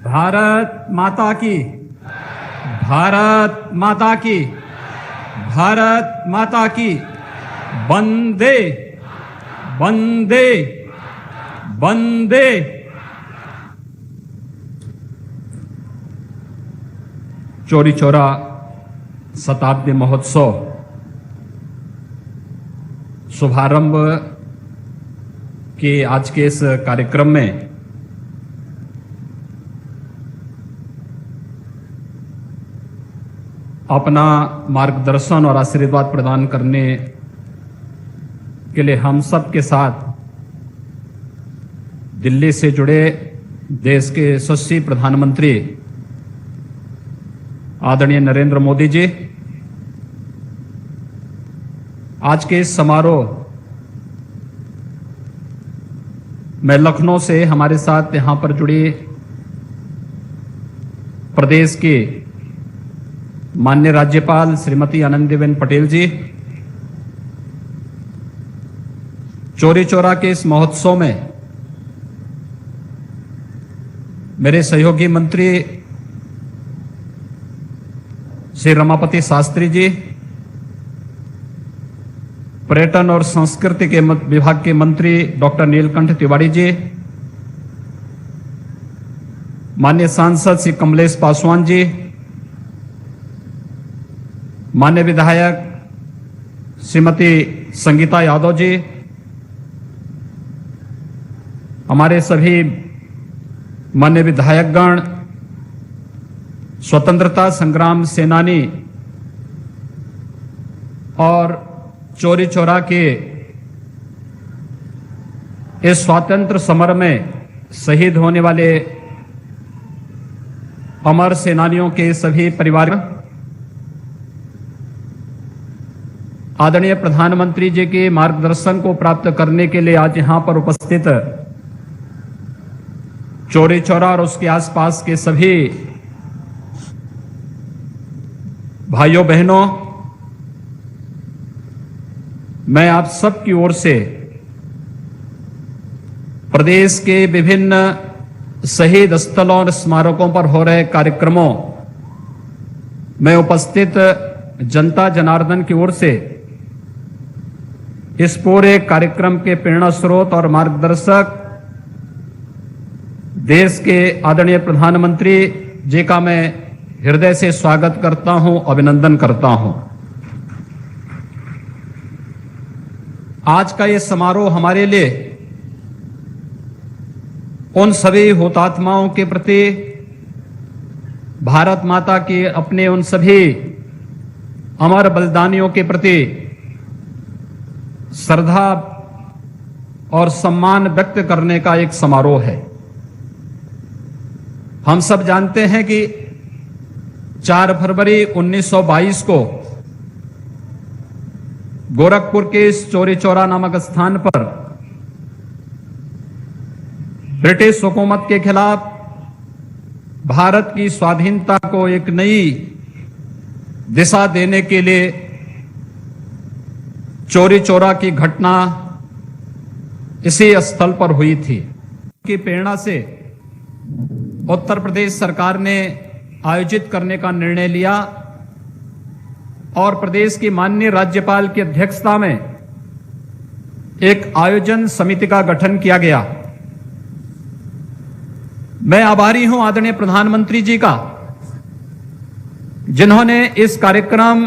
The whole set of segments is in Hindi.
भारत माता की, भारत माता की, भारत माता की। वंदे वंदे वंदे। चौरी चौरा शताब्दी महोत्सव शुभारंभ के आज के इस कार्यक्रम में अपना मार्गदर्शन और आशीर्वाद प्रदान करने के लिए हम सब के साथ दिल्ली से जुड़े देश के यशस्वी प्रधानमंत्री आदरणीय नरेंद्र मोदी जी, आज के इस समारोह में लखनऊ से हमारे साथ यहां पर जुड़ी प्रदेश की माननीय राज्यपाल श्रीमती आनंदीबेन पटेल जी, चौरी चौरा के इस महोत्सव में मेरे सहयोगी मंत्री श्री रमापति शास्त्री जी, पर्यटन और संस्कृति के विभाग के मंत्री डॉक्टर नीलकंठ तिवारी जी, माननीय सांसद श्री कमलेश पासवान जी, माननीय विधायक श्रीमती संगीता यादव जी, हमारे सभी माननीय विधायकगण, स्वतंत्रता संग्राम सेनानी और चौरी चौरा के इस स्वतंत्र समर में शहीद होने वाले अमर सेनानियों के सभी परिवार, आदरणीय प्रधानमंत्री जी के मार्गदर्शन को प्राप्त करने के लिए आज यहां पर उपस्थित चौरी चौरा और उसके आसपास के सभी भाइयों बहनों, मैं आप सब की ओर से प्रदेश के विभिन्न शहीद स्थलों और स्मारकों पर हो रहे कार्यक्रमों में उपस्थित जनता जनार्दन की ओर से इस पूरे कार्यक्रम के प्रेरणा स्रोत और मार्गदर्शक देश के आदरणीय प्रधानमंत्री जी का मैं हृदय से स्वागत करता हूं, अभिनंदन करता हूं। आज का ये समारोह हमारे लिए उन सभी हुतात्माओं के प्रति, भारत माता के अपने उन सभी अमर बलिदानियों के प्रति श्रद्धा और सम्मान व्यक्त करने का एक समारोह है। हम सब जानते हैं कि 4 फरवरी 1922 को गोरखपुर के इस चौरी चौरा नामक स्थान पर ब्रिटिश हुकूमत के खिलाफ भारत की स्वाधीनता को एक नई दिशा देने के लिए चौरी चौरा की घटना इसी स्थल पर हुई थी। की प्रेरणा से उत्तर प्रदेश सरकार ने आयोजित करने का निर्णय लिया और प्रदेश की माननीय राज्यपाल की अध्यक्षता में एक आयोजन समिति का गठन किया गया। मैं आभारी हूं आदरणीय प्रधानमंत्री जी का, जिन्होंने इस कार्यक्रम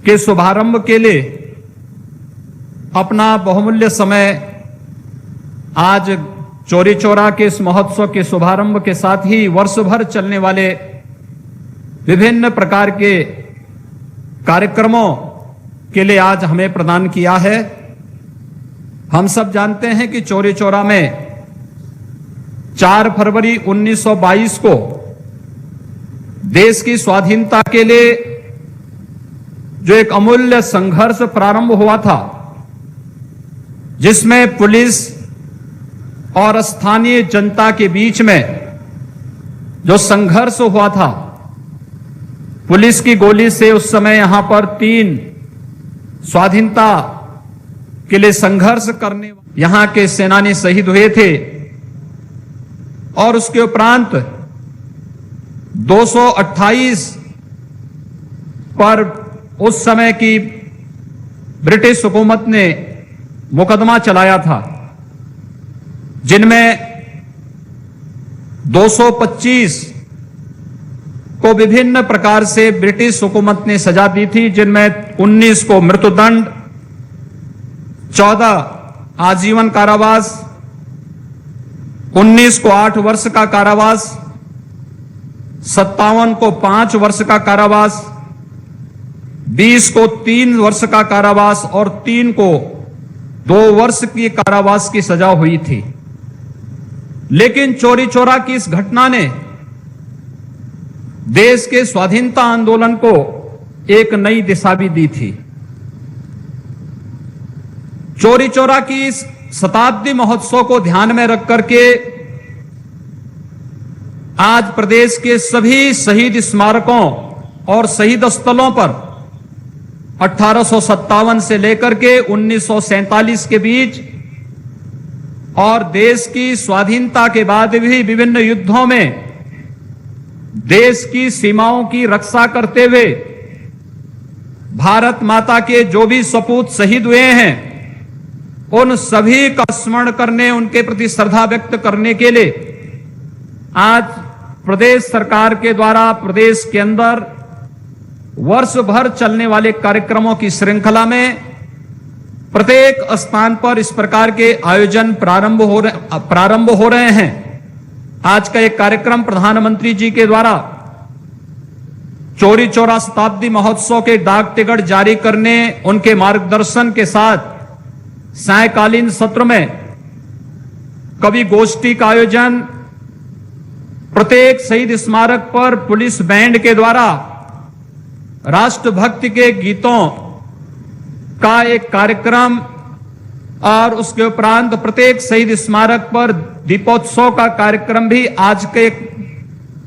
के शुभारंभ के लिए अपना बहुमूल्य समय आज चौरी चौरा के इस महोत्सव के शुभारंभ के साथ ही वर्ष भर चलने वाले विभिन्न प्रकार के कार्यक्रमों के लिए आज हमें प्रदान किया है। हम सब जानते हैं कि चौरी चौरा में 4 फरवरी 1922 को देश की स्वाधीनता के लिए जो एक अमूल्य संघर्ष प्रारंभ हुआ था, जिसमें पुलिस और स्थानीय जनता के बीच में जो संघर्ष हुआ था, पुलिस की गोली से उस समय यहां पर 3 स्वाधीनता के लिए संघर्ष करने यहां के सेनानी शहीद हुए थे और उसके उपरांत 228 पर उस समय की ब्रिटिश हुकूमत ने मुकदमा चलाया था, जिनमें 225 को विभिन्न प्रकार से ब्रिटिश हुकूमत ने सजा दी थी, जिनमें 19 को मृत्युदंड, 14 आजीवन कारावास, 19 को 8 वर्ष का कारावास, 57 को 5 वर्ष का कारावास, 20 को 3 वर्ष का कारावास और 3 को 2 वर्ष की कारावास की सजा हुई थी। लेकिन चौरी चौरा की इस घटना ने देश के स्वाधीनता आंदोलन को एक नई दिशा भी दी थी। चौरी चौरा की इस शताब्दी महोत्सव को ध्यान में रख करके आज प्रदेश के सभी शहीद स्मारकों और शहीद स्थलों पर 1857 से लेकर के 1947 के बीच और देश की स्वाधीनता के बाद भी विभिन्न युद्धों में देश की सीमाओं की रक्षा करते हुए भारत माता के जो भी सपूत शहीद हुए हैं, उन सभी का स्मरण करने, उनके प्रति श्रद्धा व्यक्त करने के लिए आज प्रदेश सरकार के द्वारा प्रदेश के अंदर वर्ष भर चलने वाले कार्यक्रमों की श्रृंखला में प्रत्येक स्थान पर इस प्रकार के आयोजन प्रारंभ हो रहे हैं। आज का एक कार्यक्रम प्रधानमंत्री जी के द्वारा चौरी चौरा शताब्दी महोत्सव के डाक टिकट जारी करने, उनके मार्गदर्शन के साथ सायंकालीन सत्र में कवि गोष्ठी का आयोजन, प्रत्येक शहीद स्मारक पर पुलिस बैंड के द्वारा राष्ट्रभक्ति के गीतों का एक कार्यक्रम और उसके उपरांत प्रत्येक शहीद स्मारक पर दीपोत्सव का कार्यक्रम भी आज के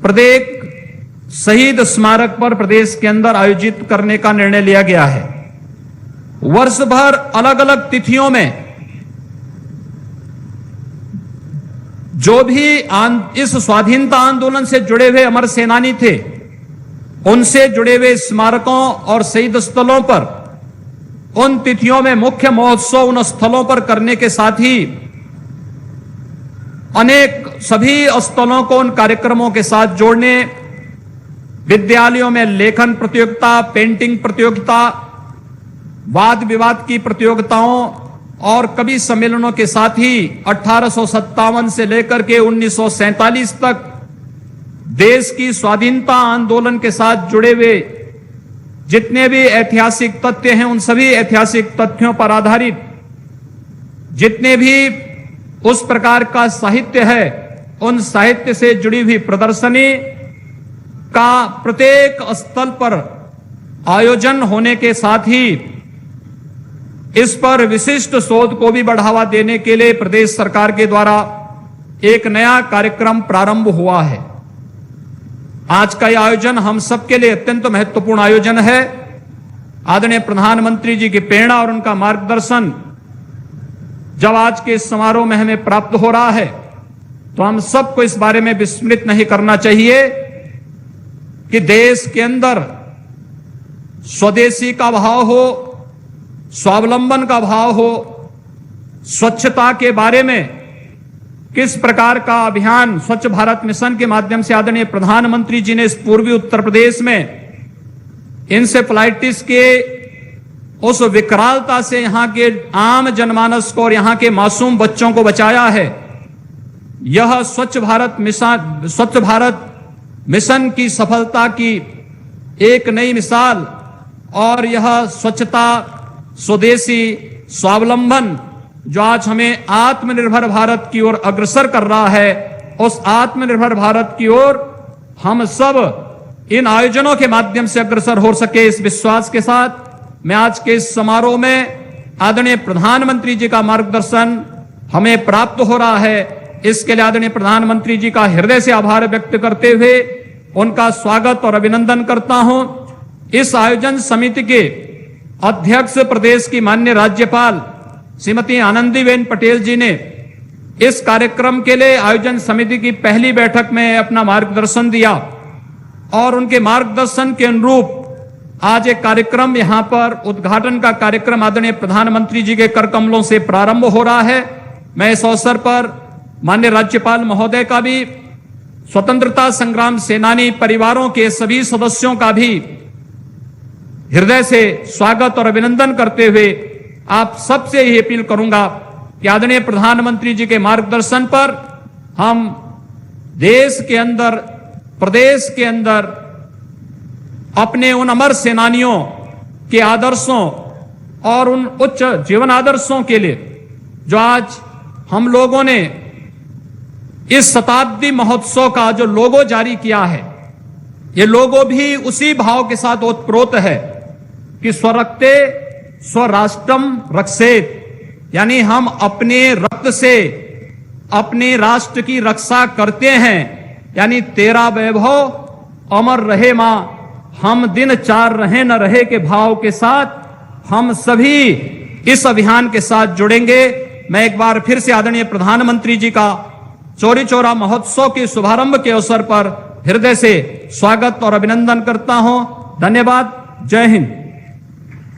प्रत्येक शहीद स्मारक पर प्रदेश के अंदर आयोजित करने का निर्णय लिया गया है। वर्ष भर अलग अलग तिथियों में जो भी इस स्वाधीनता आंदोलन से जुड़े हुए अमर सेनानी थे, उनसे जुड़े हुए स्मारकों और शहीद स्थलों पर उन तिथियों में मुख्य महोत्सव उन स्थलों पर करने के साथ ही अनेक सभी स्थलों को उन कार्यक्रमों के साथ जोड़ने, विद्यालयों में लेखन प्रतियोगिता, पेंटिंग प्रतियोगिता, वाद विवाद की प्रतियोगिताओं और कवि सम्मेलनों के साथ ही 1857 से लेकर के 1947 तक देश की स्वाधीनता आंदोलन के साथ जुड़े हुए जितने भी ऐतिहासिक तथ्य हैं, उन सभी ऐतिहासिक तथ्यों पर आधारित जितने भी उस प्रकार का साहित्य है, उन साहित्य से जुड़ी हुई प्रदर्शनी का प्रत्येक स्थल पर आयोजन होने के साथ ही इस पर विशिष्ट शोध को भी बढ़ावा देने के लिए प्रदेश सरकार के द्वारा एक नया कार्यक्रम प्रारंभ हुआ है। आज का यह आयोजन हम सबके लिए अत्यंत महत्वपूर्ण आयोजन है। आदरणीय प्रधानमंत्री जी की प्रेरणा और उनका मार्गदर्शन जब आज के इस समारोह में हमें प्राप्त हो रहा है, तो हम सबको इस बारे में विस्मृत नहीं करना चाहिए कि देश के अंदर स्वदेशी का भाव हो, स्वावलंबन का भाव हो, स्वच्छता के बारे में किस प्रकार का अभियान स्वच्छ भारत मिशन के माध्यम से आदरणीय प्रधानमंत्री जी ने इस पूर्वी उत्तर प्रदेश में इंसेफ्लाइटिस के उस विकरालता से यहां के आम जनमानस को और यहां के मासूम बच्चों को बचाया है। यह स्वच्छ भारत मिशन की सफलता की एक नई मिसाल और यह स्वच्छता, स्वदेशी, स्वावलंबन जो आज हमें आत्मनिर्भर भारत की ओर अग्रसर कर रहा है, उस आत्मनिर्भर भारत की ओर हम सब इन आयोजनों के माध्यम से अग्रसर हो सके, इस विश्वास के साथ मैं आज के इस समारोह में आदरणीय प्रधानमंत्री जी का मार्गदर्शन हमें प्राप्त हो रहा है, इसके लिए आदरणीय प्रधानमंत्री जी का हृदय से आभार व्यक्त करते हुए उनका स्वागत और अभिनंदन करता हूं। इस आयोजन समिति के अध्यक्ष प्रदेश की माननीय राज्यपाल श्रीमती आनंदीबेन पटेल जी ने इस कार्यक्रम के लिए आयोजन समिति की पहली बैठक में अपना मार्गदर्शन दिया और उनके मार्गदर्शन के अनुरूप आज एक कार्यक्रम यहां पर उद्घाटन का कार्यक्रम आदरणीय प्रधानमंत्री जी के कर कमलों से प्रारंभ हो रहा है। मैं इस अवसर पर माननीय राज्यपाल महोदय का भी, स्वतंत्रता संग्राम सेनानी परिवारों के सभी सदस्यों का भी हृदय से स्वागत और अभिनंदन करते हुए आप सबसे ही अपील करूंगा कि आदरणीय प्रधानमंत्री जी के मार्गदर्शन पर हम देश के अंदर, प्रदेश के अंदर अपने उन अमर सेनानियों के आदर्शों और उन उच्च जीवन आदर्शों के लिए जो आज हम लोगों ने इस शताब्दी महोत्सव का जो लोगो जारी किया है, ये लोगो भी उसी भाव के साथ ओतप्रोत है कि स्वरक्ते स्वराष्ट्रम रक्षेत, यानी हम अपने रक्त से अपने राष्ट्र की रक्षा करते हैं, यानी तेरा वैभव अमर रहे मां, हम दिन चार रहे न रहे के भाव के साथ हम सभी इस अभियान के साथ जुड़ेंगे। मैं एक बार फिर से आदरणीय प्रधानमंत्री जी का चौरी चौरा महोत्सव के शुभारंभ के अवसर पर हृदय से स्वागत और अभिनंदन करता हूं। धन्यवाद। जय हिंद।